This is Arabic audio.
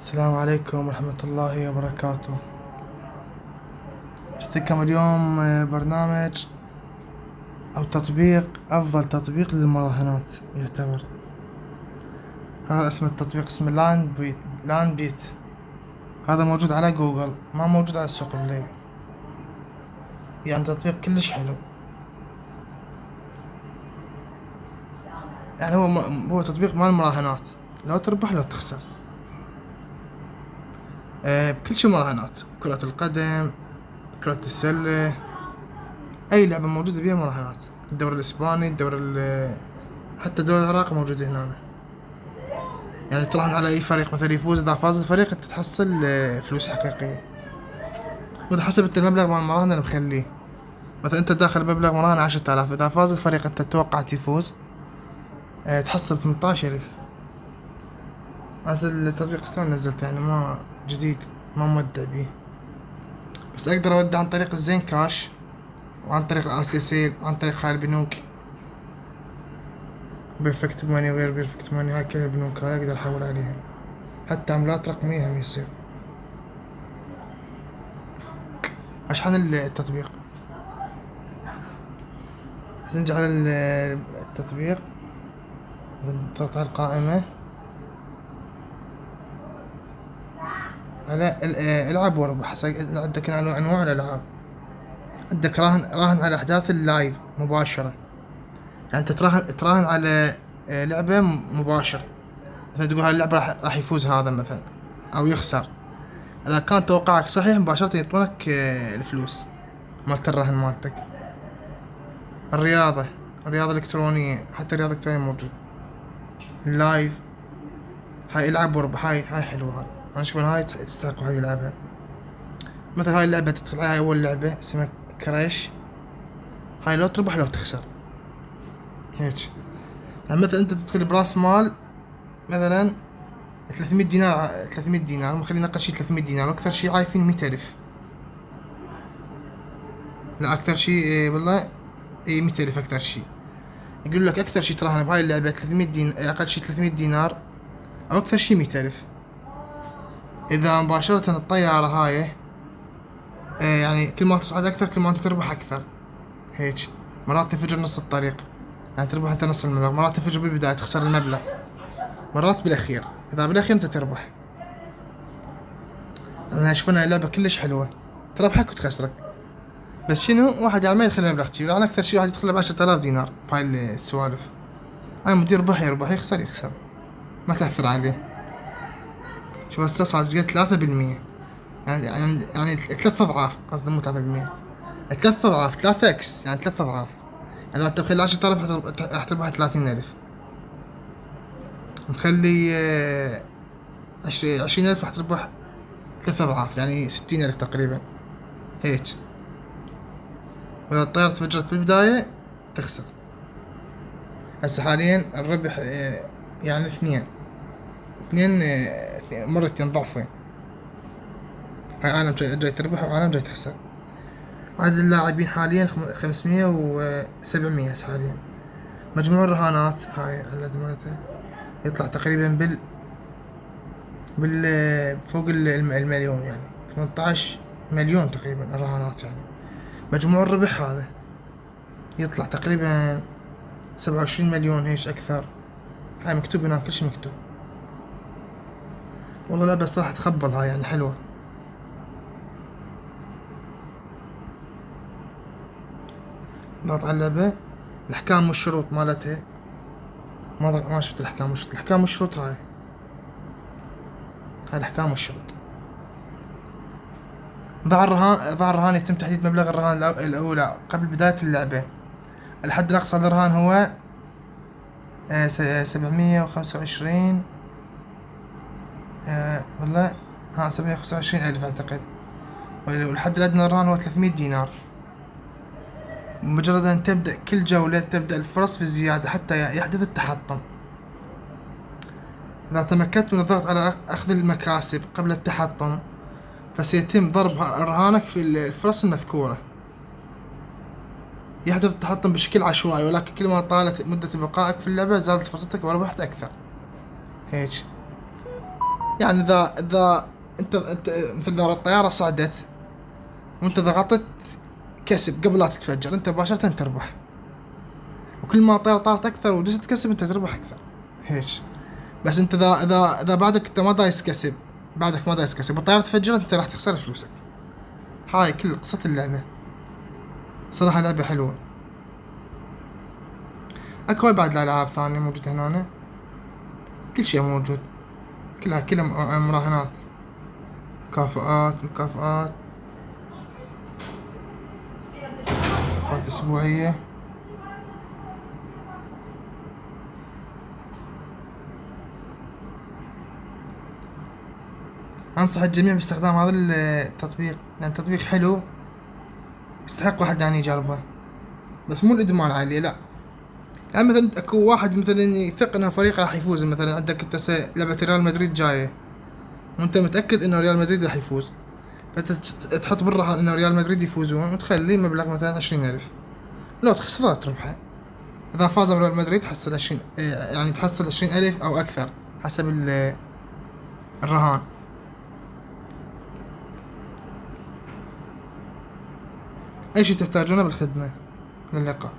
السلام عليكم ورحمة الله وبركاته. جبتكم اليوم برنامج أو تطبيق، أفضل تطبيق للمراهنات يعتبر. هذا اسم التطبيق، اسمه لان بيت. هذا موجود على جوجل، ما موجود على السوق بلاي. يعني تطبيق كلش حلو. يعني هو تطبيق مال مراهنات، لو تربح لو تخسر. بكل شي مراهنات، كرة القدم، كرة السلة، أي لعبة موجودة بيها مراهنات. الدوري الإسباني، حتى دوري العراق موجود هنا. يعني تراهن على أي فريق مثلا يفوز، إذا فاز الفريق أنت تحصل فلوس حقيقية. وإذا حسبت المبلغ مال المراهنة اللي مخليه، مثلا أنت داخل مبلغ مراهنة 10,000، إذا فاز الفريق أنت توقعت يفوز تحصل 18,000. هذا التطبيق شلون نزلته، يعني ما جديد، ما مودع بيه، بس أقدر أودع عن طريق الزين كاش، وعن طريق الآسيسيل، وعن طريق هاي البنوك، بيرفكت ماني وغير بيرفكت ماني. هاي كل البنوك هاي أقدر أحول عليها، حتى عملات رقمية هم يصير. أشحن التطبيق، بس نجي على التطبيق، نضغط على القائمة، على العب واربح. عندك أنواع الألعاب، عندك راهن على أحداث اللايف مباشرة. يعني أنت تراهن على لعبة مباشر، مثلا تقول هاي اللعبة راح يفوز هذا مثلا أو يخسر. إذا كان توقعك صحيح مباشرة يعطونك الفلوس مالت الرهن مالتك. الرياضة الإلكترونية، حتى الرياضة الإلكترونية موجود. اللايف، هاي العب واربح، هاي حلوة. هاي أنا أشوف هاي تستحق واحد يلعبها. مثلا هاي اللعبة تدخل عليها، أول لعبة اسمها كراش، هاي لو تربح لو تخسر هيك. يعني مثلا أنت تدخل براس مال مثلا 300 دينار خلينا أقل شي 300 دينار، وأكثر شي عايفين 100,000. لا أكثر شي والله 100,000 أكثر شي. يقول لك أكثر شي تراهن بهاي اللعبة 300 دينار، أقل شي 300 دينار، أو أكثر شي 100,000. إذا مباشرة الطيارة هاي يعني كل ما تصعد أكثر كل ما أنت تربح أكثر هيك. مرات تنفجر نص الطريق، يعني تربح أنت نص المبلغ. مرات تنفجر بالبداية تخسر المبلغ، مرات بالأخير. إذا بالأخير أنت تربح. أنا أشوف إنها لعبة كلش حلوة، تربحك وتخسرك. بس شنو، واحد يعني ما يدخل مبلغ كبير. أنا أكثر شي واحد يدخل ب10,000 دينار بهاي السوالف. أنا مدير يربح يخسر، ما تأثر عليه. شوف هسه صار قد 3%، يعني 3 أضعاف، قصدي مو 3%، 3 أضعاف، 3 إكس، يعني 3 أضعاف. يعني لو أنت مخلي 10,000 راح تربح 30,000. مخلي 20,000 راح تربح 3 أضعاف، يعني 60,000 تقريبا هيك. وإذا الطيارة تفجرت بالبداية تخسر. هسه حاليا الربح يعني اثنين مرتين ضعفين. هاي عالم جاي تربح وعالم جاي تخسر. عدد اللاعبين حاليا 500 و700 هسه حاليا. مجموع الرهانات هاي على مالتها يطلع تقريبا فوق المليون، يعني 18 مليون تقريبا الرهانات. يعني مجموع الربح هذا يطلع تقريبا 27 مليون هيش أكثر. هاي مكتوب هناك، كل شي مكتوب. والله لعبة صراحة تخبل، هاي يعني حلوة. ضغط على اللعبة، الأحكام والشروط مالتها. ما شفت الأحكام والشروط هاي الأحكام والشروط. ضع الرهان يتم تحديد مبلغ الرهان الأولى قبل بداية اللعبة. الحد الأقصى للرهان هو 725 والله 725,000 أعتقد. والحد الأدنى للرهان هو 300 دينار. مجرد أن تبدأ كل جولة تبدأ الفرص في الزيادة حتى يحدث التحطم. إذا تمكنت من الضغط على أخذ المكاسب قبل التحطم فسيتم ضرب رهانك في الفرص المذكورة. يحدث التحطم بشكل عشوائي، ولكن كل ما طالت مدة بقائك في اللعبة زادت فرصتك وربحت أكثر هيك. يعني اذا انت مثل اذا الطيارة صعدت وانت ضغطت كسب قبل لا تتفجر، انت مباشرة تربح. وكل ما الطيارة طارت اكثر ودست كسب انت تربح اكثر هيك. بس انت اذا بعدك انت ما دايس كسب، بعدك ما دايس كسب الطيارة تفجرت، انت راح تخسر فلوسك. هاي كل قصة اللعبة. صراحة لعبة حلوة. اكو هواي بعد الالعاب ثانية موجودة هنا، كل شيء موجود، كلها مراهنات، مكافآت اسبوعية. انصح الجميع باستخدام هذا التطبيق، لان تطبيق حلو يستحق واحد يعني يجربه، بس مو الادمان عليه لا. يعني مثلا اكو واحد مثلا يثق انه فريقه راح يفوز، مثلا عندك انت لعبة ريال مدريد جاية وانت متأكد انه ريال مدريد راح يفوز، فتحط بالرهان انه ريال مدريد يفوزون وتخلي مبلغ مثلا 20,000، لو تخسر تربحه. اذا فاز ريال مدريد تحصل 20، يعني تحصل 20,000 او اكثر حسب الرهان. اي شي تحتاجونه بالخدمة. للقاء.